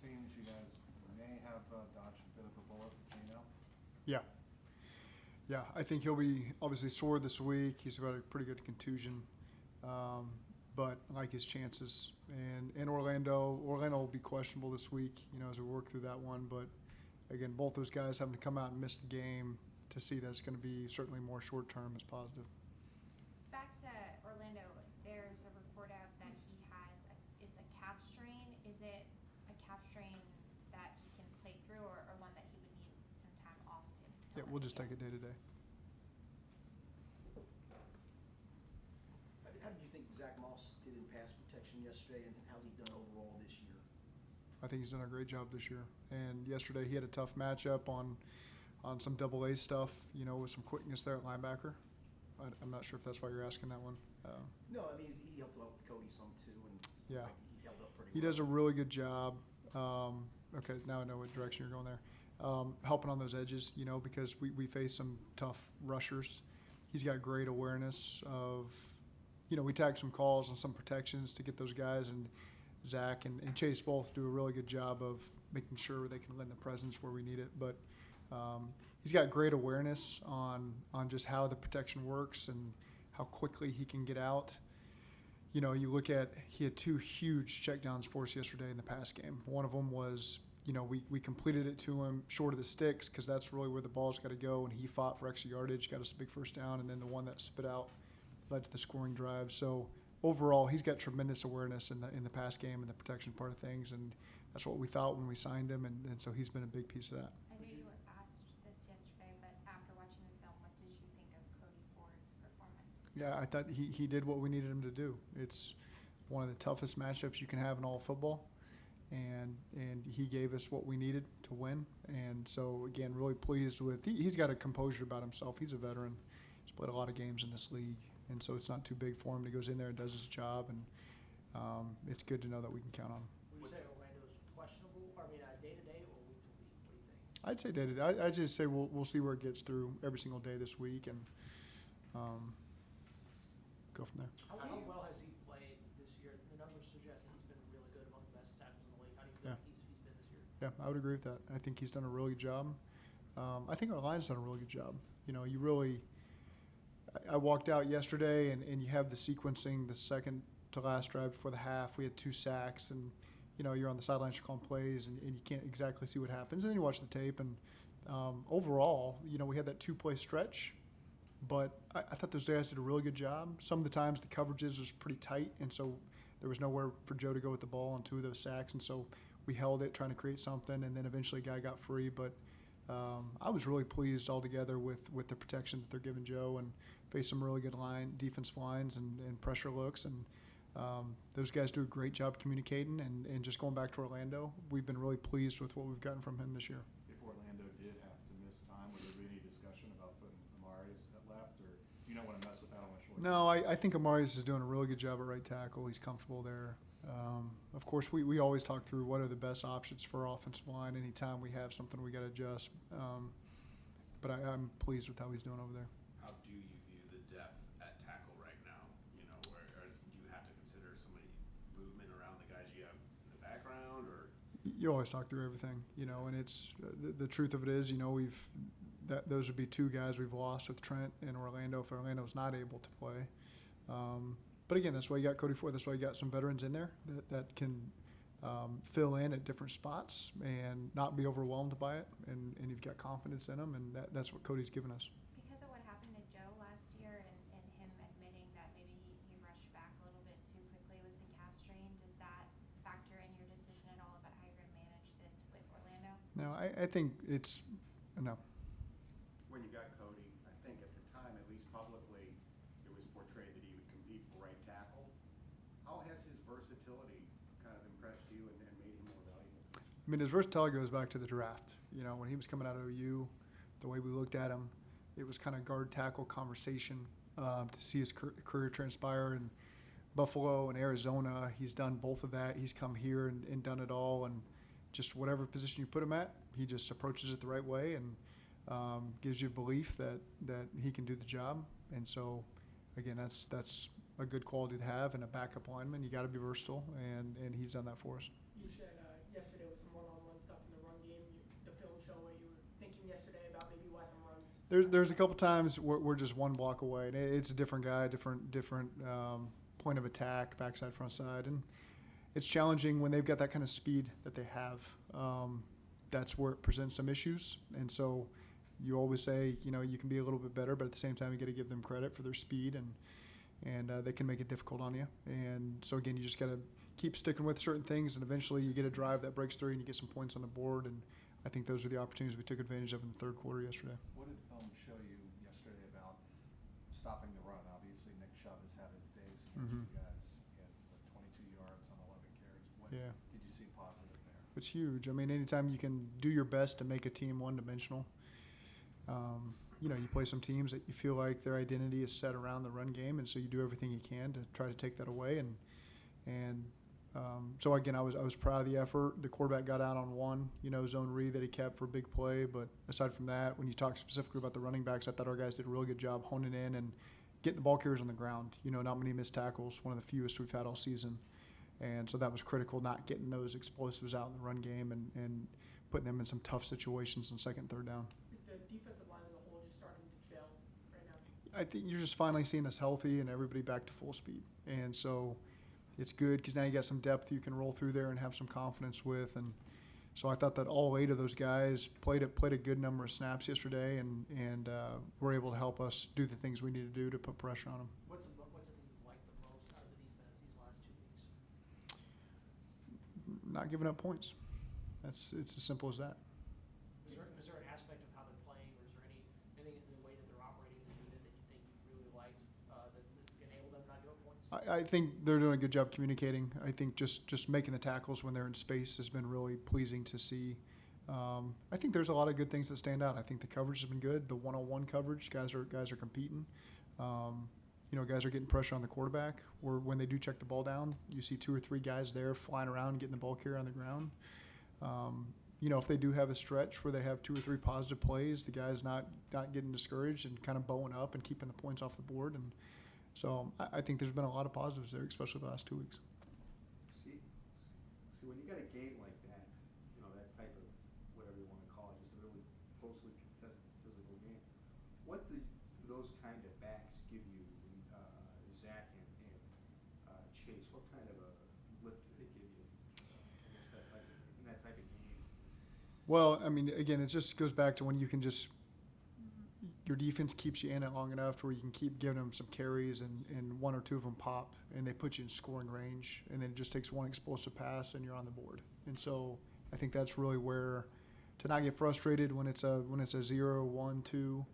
seems you guys may have dodged a bit of a bullet with Geno. Yeah. Yeah, I think he'll be obviously sore this week. He's got a pretty good contusion, but I like his chances. And in Orlando will be questionable this week, as we work through that one. But, again, both those guys having to come out and miss the game to see that it's going to be certainly more short-term is positive. Back to Orlando, there's a report out that he has it's a calf strain. Is it a calf strain that he can play through or one that he would need some time off to Yeah, we'll just take it day to day. How did you think Zach Moss did in pass protection yesterday, and how's he done overall this year? I think he's done a great job this year. And yesterday he had a tough matchup on some double-A stuff, with some quickness there at linebacker. I'm not sure if that's why you're asking that one. No, I mean, he helped out with Cody some too, and Yeah. he held up pretty well. He does a really good job. Okay, now I know what direction you're going there. Helping on those edges, because we face some tough rushers. He's got great awareness of, we tag some calls and some protections to get those guys, and Zach and Chase both do a really good job of making sure they can lend the presence where we need it. But he's got great awareness on just how the protection works and how quickly he can get out. You look at, he had two huge checkdowns for us yesterday in the pass game. One of them was, we completed it to him short of the sticks because that's really where the ball's got to go, and he fought for extra yardage, got us a big first down, and then the one that spit out led to the scoring drive. So overall, he's got tremendous awareness in the pass game and the protection part of things, and that's what we thought when we signed him, and so he's been a big piece of that. I know you were asked this yesterday, but after watching the film, what did you think of Cody Ford's performance? Yeah, I thought he did what we needed him to do. It's one of the toughest matchups you can have in all of football, and he gave us what we needed to win. And so, again, really pleased with – he's got a composure about himself. He's a veteran. He's played a lot of games in this league, and so it's not too big for him. He goes in there and does his job, and it's good to know that we can count on him. Would you say Orlando's questionable? I mean, day to day or week to week? What do you think? I'd say day to day. I'd just say we'll see where it gets through every single day this week, and go from there. How well has he played this year? The numbers suggest that he's been really good, among the best tackles in the league. How do you feel Yeah. like he's been this year? Yeah, I would agree with that. I think he's done a really good job. I think our line's done a really good job. You really – I walked out yesterday, and you have the sequencing, the second to last drive before the half. We had 2 sacks, and, you're on the sidelines, you're calling plays, and you can't exactly see what happens. And then you watch the tape, and overall, we had that 2-play stretch. But I thought those guys did a really good job. Some of the times the coverages was pretty tight, and so there was nowhere for Joe to go with the ball on 2 of those sacks. And so we held it, trying to create something, and then eventually a guy got free. But I was really pleased altogether with the protection that they're giving Joe, and faced some really good defensive lines and pressure looks. And those guys do a great job communicating. And just going back to Orlando, we've been really pleased with what we've gotten from him this year. If Orlando did have to miss time, would there be any discussion about putting Amarius at left, or do you not want to mess with that on a short? No, I think Amarius is doing a really good job at right tackle. He's comfortable there. Of course, we always talk through what are the best options for our offensive line. Anytime we have something we got to adjust. But I'm pleased with how he's doing over there. How do you view the depth at tackle right now? Or do you have to consider somebody movement around the guys you have in the background, or? You always talk through everything, and it's the truth of it is, those would be 2 guys we've lost with Trent and Orlando if Orlando's not able to play. But again, that's why you got Cody Ford. That's why you got some veterans in there that can fill in at different spots and not be overwhelmed by it. And you've got confidence in them, and that's what Cody's given us. Because of what happened to Joe last year and him admitting that maybe he rushed back a little bit too quickly with the calf strain, does that factor in your decision at all about how you're going to manage this with Orlando? No, I think it's – no. When you got Cody, I think at the time, at least publicly, it was portrayed that he would compete for right tackle. How has his versatility kind of impressed you and made him more valuable? I mean, his versatility goes back to the draft. When he was coming out of OU, the way we looked at him, it was kind of guard tackle conversation. To see his career transpire in Buffalo and Arizona, he's done both of that. He's come here and done it all, and just whatever position you put him at, he just approaches it the right way and gives you belief that he can do the job. And so, again, that's a good quality to have in a backup lineman. You got to be versatile, and he's done that for us. You said yesterday was some There's a couple times we're just one block away, and it's a different guy, different point of attack, backside, front side, and it's challenging when they've got that kind of speed that they have. That's where it presents some issues, and so you always say, you can be a little bit better, but at the same time, you got to give them credit for their speed, and they can make it difficult on you. And so again, you just got to keep sticking with certain things, and eventually you get a drive that breaks through, and you get some points on the board. And I think those are the opportunities we took advantage of in the third quarter yesterday. What did film show you yesterday about stopping the run? Obviously, Nick Chubb has had his days against Mhm. you guys. He had 22 yards on 11 carries. What Yeah. did you see positive there? It's huge. I mean, anytime you can do your best to make a team one-dimensional, you play some teams that you feel like their identity is set around the run game, and so you do everything you can to try to take that away. So again, I was proud of the effort. The quarterback got out on one, zone read that he kept for a big play. But aside from that, when you talk specifically about the running backs, I thought our guys did a really good job honing in and getting the ball carriers on the ground. Not many missed tackles, one of the fewest we've had all season. And so that was critical, not getting those explosives out in the run game and putting them in some tough situations on second and third down. Is the defensive line as a whole just starting to gel right now? I think you're just finally seeing us healthy and everybody back to full speed. And so it's good because now you got some depth you can roll through there and have some confidence with. And so I thought that all 8 of those guys played a good number of snaps yesterday and were able to help us do the things we need to do to put pressure on them. What's the thing you've liked the most out of the defense these last 2 weeks? Not giving up points. It's as simple as that. Is there an aspect of how they're playing, or is there anything in the way that they're operating as a unit that you think you really liked that's enabled them not to give up points? I think they're doing a good job communicating. I think just making the tackles when they're in space has been really pleasing to see. I think there's a lot of good things that stand out. I think the coverage has been good. The one-on-one coverage, guys are competing. Guys are getting pressure on the quarterback. Or when they do check the ball down, you see 2 or 3 guys there flying around, getting the ball carrier on the ground. If they do have a stretch where they have 2 or 3 positive plays, the guy's not getting discouraged and kind of bowing up and keeping the points off the board. And so I think there's been a lot of positives there, especially the last 2 weeks. See, when you got a game like that, that type of whatever you want to call it, just a really closely contested physical game, what do those kind of backs give you, Zach and Chase? What kind of a lift do they give you in that type of game? Well, I mean, again, it just goes back to when you can just your defense keeps you in it long enough where you can keep giving them some carries and 1 or 2 of them pop and they put you in scoring range, and then it just takes one explosive pass and you're on the board. And so I think that's really where to not get frustrated when it's a 0, 1, 2,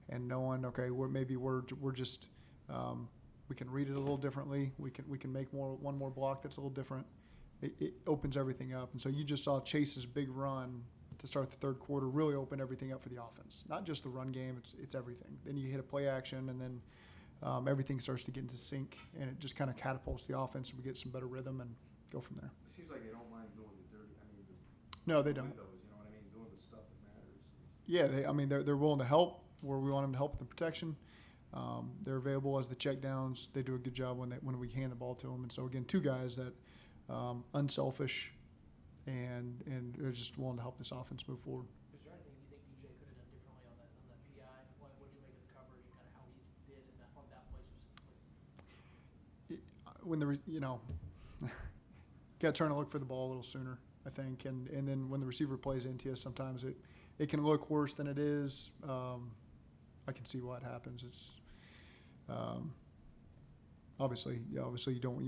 and knowing we're just we can read it a little differently. We can make one more block that's a little different. It opens everything up. And so you just saw Chase's big run to start the third quarter really open everything up for the offense. Not just the run game, it's everything. Then you hit a play action, and then everything starts to get into sync, and it just kind of catapults the offense, and we get some better rhythm and go from there. It seems like they don't mind doing the dirty. No, they don't. Windows, doing the stuff that matters. Yeah, they're willing to help where we want them to help with the protection. They're available as the checkdowns. They do a good job when we hand the ball to them. And so again, 2 guys that unselfish and are just willing to help this offense move forward. Is there anything you think DJ could have done differently on that PI? What did you make of the coverage and kind of how he did on that play specifically? When got to turn and look for the ball a little sooner, I think, and then when the receiver plays into you, sometimes it can look worse than it is. I can see why it happens. It's obviously you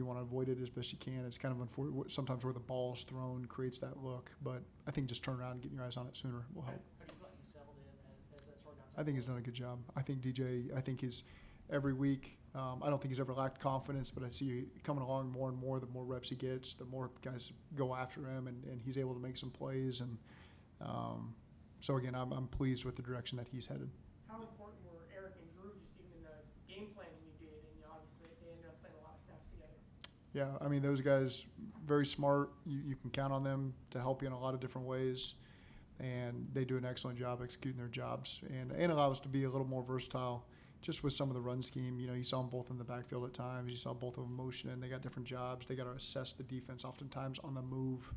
want to avoid it as best you can. It's kind of unfortunate sometimes where the ball is thrown creates that look, but I think just turn around and getting your eyes on it sooner will help. How do you feel like he settled in as that sort of I think he's done a good job. I think DJ, he's every week. I don't think he's ever lacked confidence, but I see coming along more and more. The more reps he gets, the more guys go after him, and he's able to make some plays. And so again, I'm pleased with the direction that he's headed. How important were Eric and Drew just even in the game planning you did? And obviously they ended up playing a lot of snaps together. Yeah, I mean, those guys, very smart. You can count on them to help you in a lot of different ways, and they do an excellent job executing their jobs and allow us to be a little more versatile just with some of the run scheme. You saw them both in the backfield at times. You saw both of them motion, and they got different jobs. They got to assess the defense oftentimes on the move.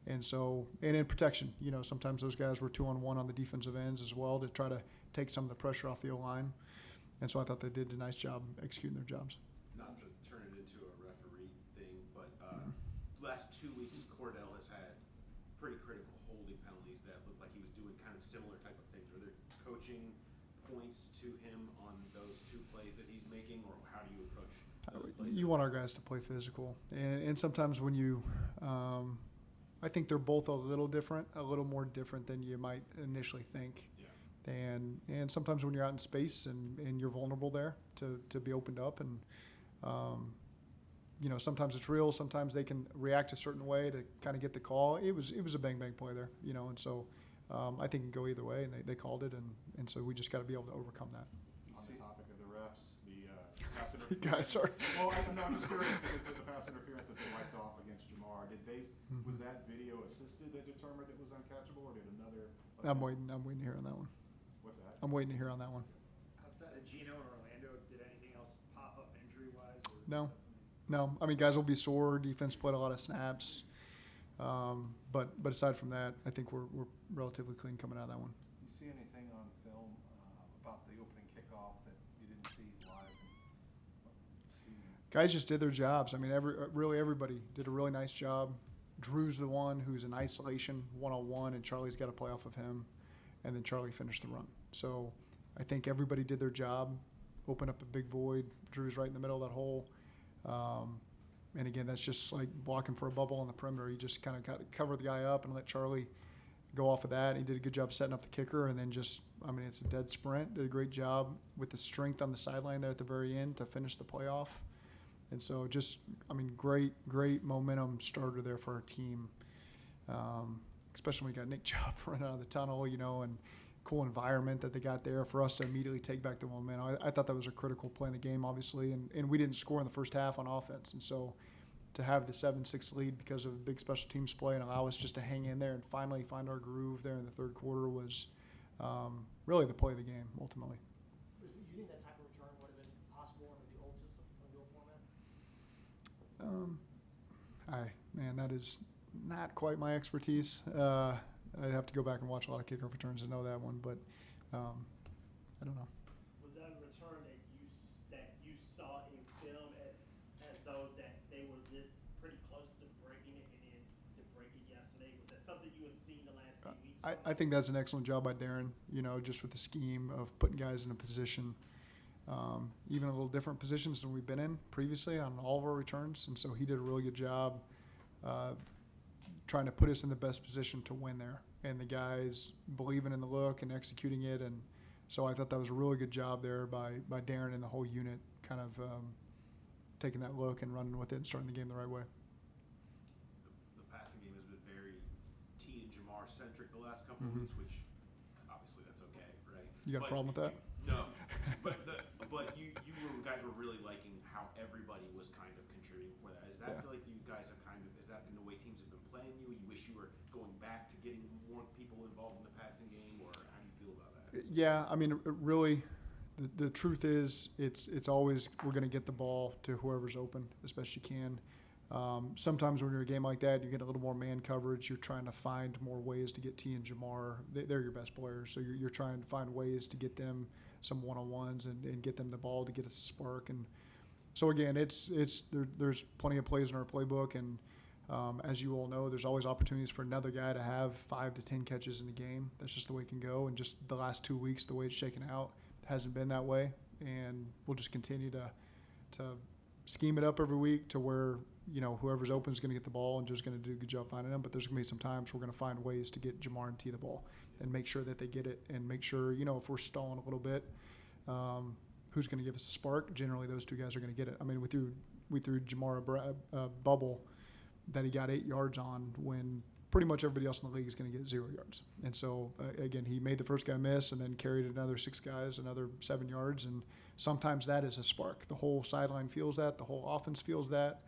And so, and in protection, you know, sometimes those guys were 2-on-1 on the defensive ends as well to try to take some of the pressure off the O-line. And so I thought they did a nice job executing their jobs. Not to turn it into a referee thing, but last 2 weeks, Cordell has had pretty critical holding penalties that looked like he was doing kind of similar type of things. Are there coaching points to him on those 2 plays that he's making, or how do you approach those plays? You want our guys to play physical. And sometimes when you I think they're both a little different, a little more different than you might initially think. Yeah. And sometimes when you're out in space and you're vulnerable there to be opened up, and you know, sometimes it's real, sometimes they can react a certain way to kind of get the call. It was a bang play there, you know, and so I think it can go either way, and they called it, and so we just got to be able to overcome that. On the topic of the refs, the pass interference. Guys, sorry. Well, I'm just curious because the pass interference that they wiped off against Jamar, was that video assisted that determined it was uncatchable, or did another? I'm waiting to hear on that one. What's that? I'm waiting to hear on that one. Outside of Geno and Orlando, did anything else pop up injury-wise? No. I mean, guys will be sore. Defense played a lot of snaps. But aside from that, I think we're relatively clean coming out of that one. You see anything on film about the opening kickoff that you didn't see live? Guys just did their jobs. I mean, really everybody did a really nice job. Drew's the one who's in isolation, 1-on-1, and Charlie's got to play off of him. And then Charlie finished the run. So I think everybody did their job, opened up a big void. Drew's right in the middle of that hole. And again, that's just like blocking for a bubble on the perimeter. He just kind of got to cover the guy up and let Charlie go off of that. He did a good job setting up the kicker, and then just, I mean, it's a dead sprint. Did a great job with the strength on the sideline there at the very end to finish the playoff. And so just, I mean, great momentum starter there for our team. Especially when we got Nick Chubb running out of the tunnel, you know, and cool environment that they got there for us to immediately take back the momentum. I thought that was a critical play in the game, obviously, and we didn't score in the first half on offense. And so to have the 7-6 lead because of big special teams play and allow us just to hang in there and finally find our groove there in the third quarter was really the play of the game, ultimately. Do you think that type of return would have been possible under the old system, under the old format? Man, that is not quite my expertise. I'd have to go back and watch a lot of kickoff returns to know that one, but I don't know. Was that a return that you saw in film as though that they were pretty close to breaking it and then to break it yesterday? Was that something you had seen the last few weeks? I think that's an excellent job by Darren, you know, just with the scheme of putting guys in a position, even a little different positions than we've been in previously on all of our returns. And so he did a really good job trying to put us in the best position to win there. And the guys believing in the look and executing it. And so I thought that was a really good job there by Darren and the whole unit kind of taking that look and running with it and starting the game the right way. The passing game has been very T and Jamar centric the last couple of weeks, which obviously that's okay, right? You got a problem with that? No, but you guys were really liking how everybody was kind of contributing for that. Is that like you guys have kind of, is that in the way teams have been playing you? You wish you were going back to getting more people involved in the passing game, or how do you feel about that? Yeah, I mean, really, the truth is, it's always we're going to get the ball to whoever's open as best you can. Sometimes when you're a game like that, you get a little more man coverage. You're trying to find more ways to get T and Jamar. They're your best players, so you're trying to find ways to get them some one-on-ones and get them the ball to get us a spark. And so again, there's plenty of plays in our playbook, and as you all know, there's always opportunities for another guy to have 5 to 10 catches in a game. That's just the way it can go. And just the last 2 weeks, the way it's shaken out, hasn't been that way. And we'll just continue to scheme it up every week to where, you know, whoever's open is going to get the ball and just going to do a good job finding them. But there's going to be some times we're going to find ways to get Jamar and T the ball and make sure that they get it, and make sure, you know, if we're stalling a little bit, who's going to give us a spark? Generally, those two guys are going to get it. I mean, we threw Jamar a bubble that he got 8 yards on when pretty much everybody else in the league is going to get 0 yards. And so, again, he made the first guy miss and then carried another 6 guys, another 7 yards. And sometimes that is a spark. The whole sideline feels that. The whole offense feels that.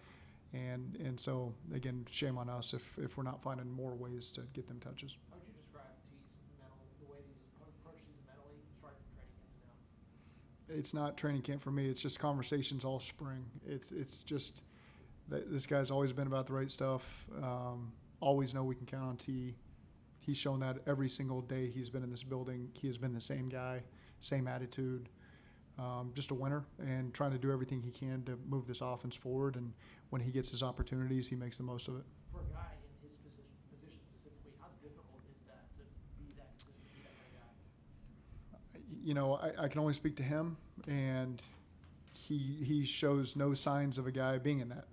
And so, again, shame on us if we're not finding more ways to get them touches. How would you describe T's mental, the way he's approached these mentally, starting from training camp to now? It's not training camp for me. It's just conversations all spring. It's just this guy's always been about the right stuff. always know we can count on T. He's shown that every single day he's been in this building. He has been the same guy, same attitude, just a winner, and trying to do everything he can to move this offense forward. And when he gets his opportunities, he makes the most of it. For a guy in his position specifically, how difficult is that to be that consistent, be that kind of guy? You know, I can only speak to him, and he shows no signs of a guy being in that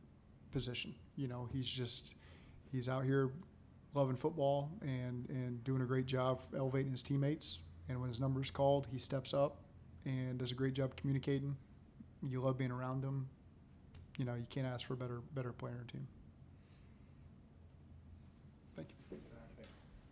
position. You know, he's out here loving football and doing a great job elevating his teammates. And when his number is called, he steps up and does a great job communicating. You love being around him. You know, you can't ask for a better player on your team.